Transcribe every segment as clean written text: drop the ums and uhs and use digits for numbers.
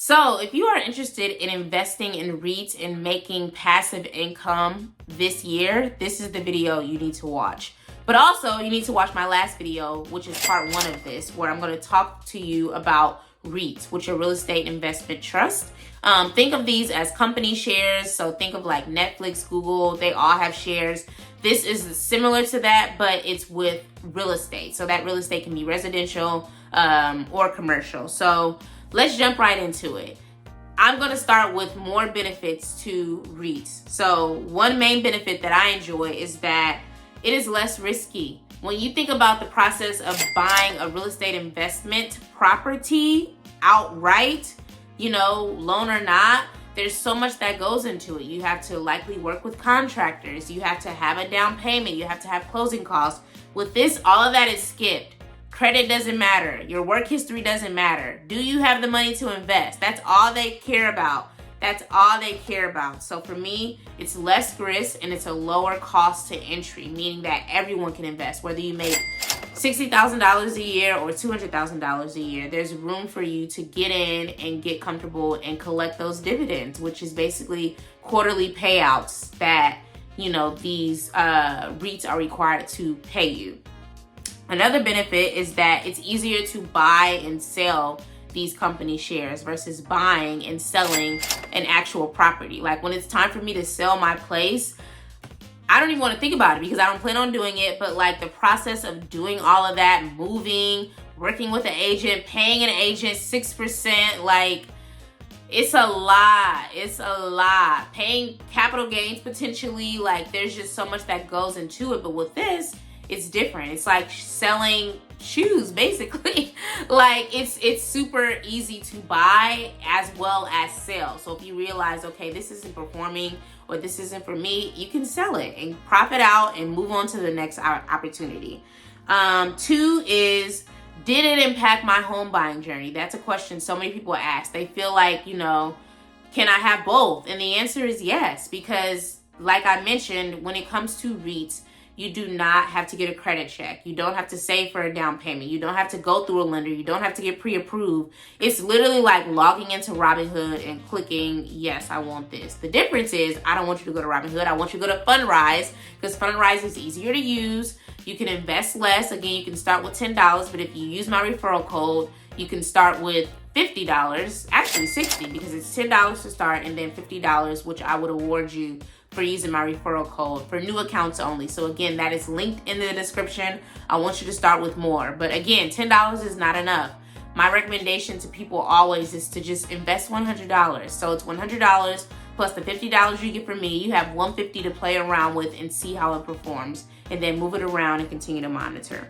So if you are interested in investing in REITs and making passive income this year, this is the video you need to watch. But also you need to watch my last video, which is part 1 of this, where I'm going to talk to you about REITs, which are real estate investment trust. Think of these as company shares. So think of like Netflix, Google, they all have shares. This is similar to that, but it's with real estate. So that real estate can be residential or commercial. So let's jump right into it. I'm going to start with more benefits to REITs. So one main benefit that I enjoy is that it is less risky. When you think about the process of buying a real estate investment property outright, loan or not, there's so much that goes into it. You have to likely work with contractors. You have to have a down payment. You have to have closing costs. With this, all of that is skipped. Credit doesn't matter. Your work history doesn't matter. Do you have the money to invest? That's all they care about. That's all they care about. So for me, it's less risk and it's a lower cost to entry, meaning that everyone can invest. Whether you make $60,000 a year or $200,000 a year, there's room for you to get in and get comfortable and collect those dividends, which is basically quarterly payouts that, these REITs are required to pay you. Another benefit is that it's easier to buy and sell these company shares versus buying and selling an actual property. Like when it's time for me to sell my place, I don't even want to think about it because I don't plan on doing it. But like the process of doing all of that, moving, working with an agent, paying an agent 6%, like it's a lot. It's a lot. Paying capital gains potentially, like there's just so much that goes into it. But with this, it's different. It's like selling shoes, basically. Like it's super easy to buy as well as sell. So if you realize, okay, this isn't performing or this isn't for me, you can sell it and profit out and move on to the next opportunity. 2 is, did it impact my home buying journey? That's a question so many people ask. They feel like, can I have both? And the answer is yes, because like I mentioned, when it comes to REITs, you do not have to get a credit check. You don't have to save for a down payment. You don't have to go through a lender. You don't have to get pre-approved. It's literally like logging into Robinhood and clicking, yes, I want this. The difference is I don't want you to go to Robinhood. I want you to go to Fundrise because Fundrise is easier to use. You can invest less. Again, you can start with $10, but if you use my referral code, you can start with $50, actually $60, because it's $10 to start and then $50, which I would award you for using my referral code for new accounts only. So again, that is linked in the description. I want you to start with more. But again, $10 is not enough. My recommendation to people always is to just invest $100. So it's $100 plus the $50 you get from me. You have $150 to play around with and see how it performs. And then move it around and continue to monitor.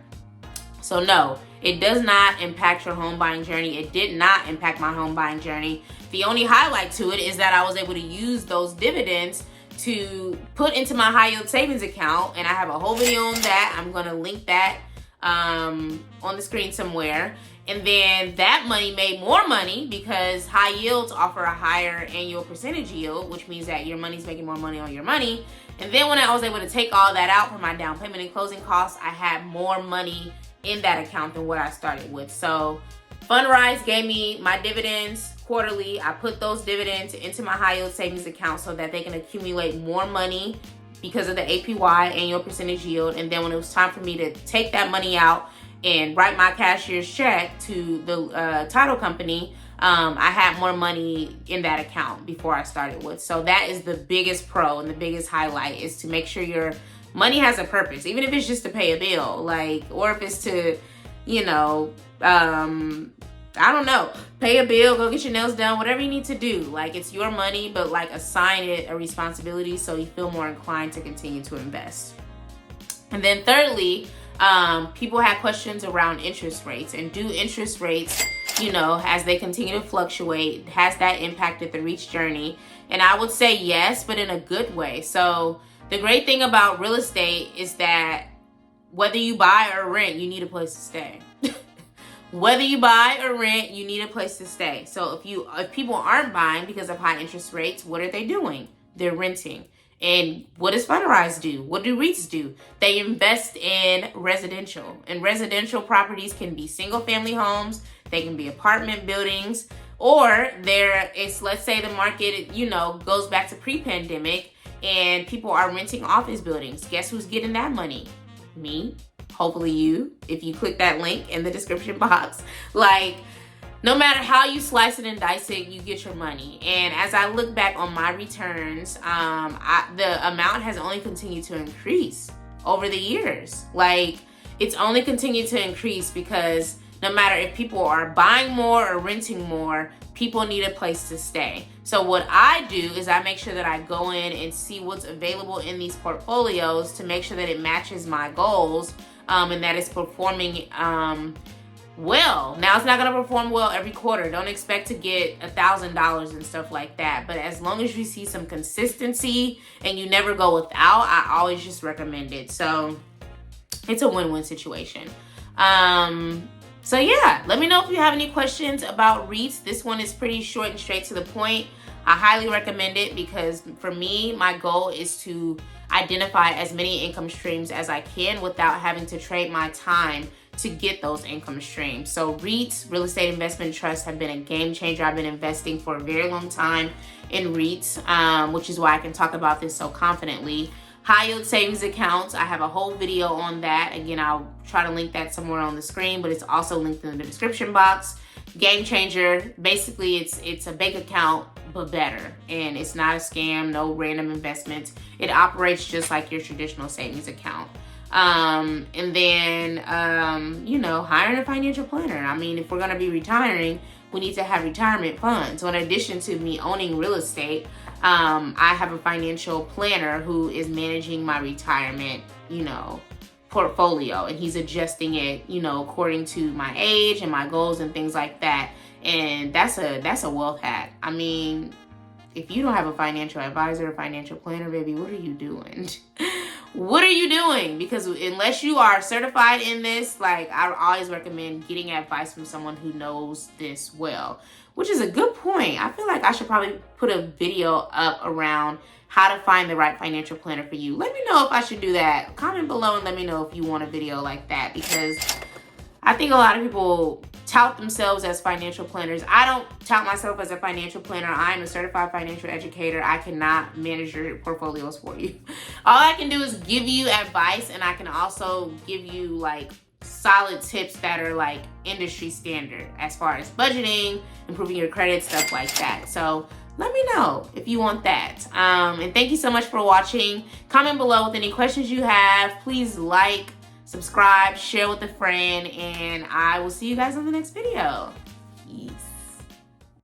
So no, it does not impact your home buying journey. It did not impact my home buying journey. The only highlight to it is that I was able to use those dividends to put into my high yield savings account, and I have a whole video on that. I'm going to link that on the screen somewhere. And then that money made more money because high yields offer a higher annual percentage yield, which means that your money's making more money on your money. And then when I was able to take all that out for my down payment and closing costs, I had more money in that account than what I started with. So Fundrise gave me my dividends quarterly. I put those dividends into my high yield savings account so that they can accumulate more money because of the APY, annual percentage yield. And then when it was time for me to take that money out and write my cashier's check to the title company, I had more money in that account before I started with. So that is the biggest pro and the biggest highlight, is to make sure your money has a purpose, even if it's just to pay a bill, or if it's to, I don't know, pay a bill, go get your nails done, whatever you need to do. Like, it's your money, but assign it a responsibility so you feel more inclined to continue to invest. And then thirdly, people have questions around interest rates, and do interest rates, as they continue to fluctuate, has that impacted the REITs journey? And I would say yes, but in a good way. So the great thing about real estate is that whether you buy or rent, you need a place to stay. Whether you buy or rent, you need a place to stay. So if people aren't buying because of high interest rates, what are they doing? They're renting. And what does Fundrise do? What do REITs do? They invest in residential. And residential properties can be single family homes, they can be apartment buildings, Or let's say the market, you know, goes back to pre-pandemic and people are renting office buildings. Guess who's getting that money? Me. Hopefully you, if you click that link in the description box. Like, no matter how you slice it and dice it, you get your money. And as I look back on my returns, the amount has only continued to increase over the years. Like, it's only continued to increase because no matter if people are buying more or renting more, people need a place to stay. So what I do is I make sure that I go in and see what's available in these portfolios to make sure that it matches my goals, and that it's performing well. Now, it's not going to perform well every quarter. Don't expect to get $1,000 and stuff like that. But as long as you see some consistency and you never go without, I always just recommend it. So it's a win-win situation. So yeah, let me know if you have any questions about REITs. This one is pretty short and straight to the point. I highly recommend it because for me, my goal is to identify as many income streams as I can without having to trade my time to get those income streams. So REITs, real estate investment trusts, have been a game changer. I've been investing for a very long time in REITs, which is why I can talk about this so confidently. High yield savings accounts, I have a whole video on that. Again, I'll try to link that somewhere on the screen, but it's also linked in the description box. Game changer, basically it's a bank account, but better. And it's not a scam, no random investments. It operates just like your traditional savings account. And then, you know, hiring a financial planner. I mean, if we're gonna be retiring, we need to have retirement funds. So in addition to me owning real estate, I have a financial planner who is managing my retirement, you know, portfolio, and he's adjusting it, you know, according to my age and my goals and things like that. And that's a wealth hack. I mean, if you don't have a financial advisor or financial planner, baby, what are you doing? What are you doing? Because unless you are certified in this, like, I always recommend getting advice from someone who knows this well, which is a good point. I feel like I should probably put a video up around how to find the right financial planner for you. Let me know if I should do that. Comment below and let me know if you want a video like that, because I think a lot of people tout themselves as financial planners. I don't tout myself as a financial planner. I am a certified financial educator. I cannot manage your portfolios for you. All I can do is give you advice, and I can also give you like solid tips that are like industry standard as far as budgeting, improving your credit, stuff like that. So let me know if you want that. And thank you so much for watching. Comment below with any questions you have. Please like, subscribe, share with a friend, and I will see you guys in the next video.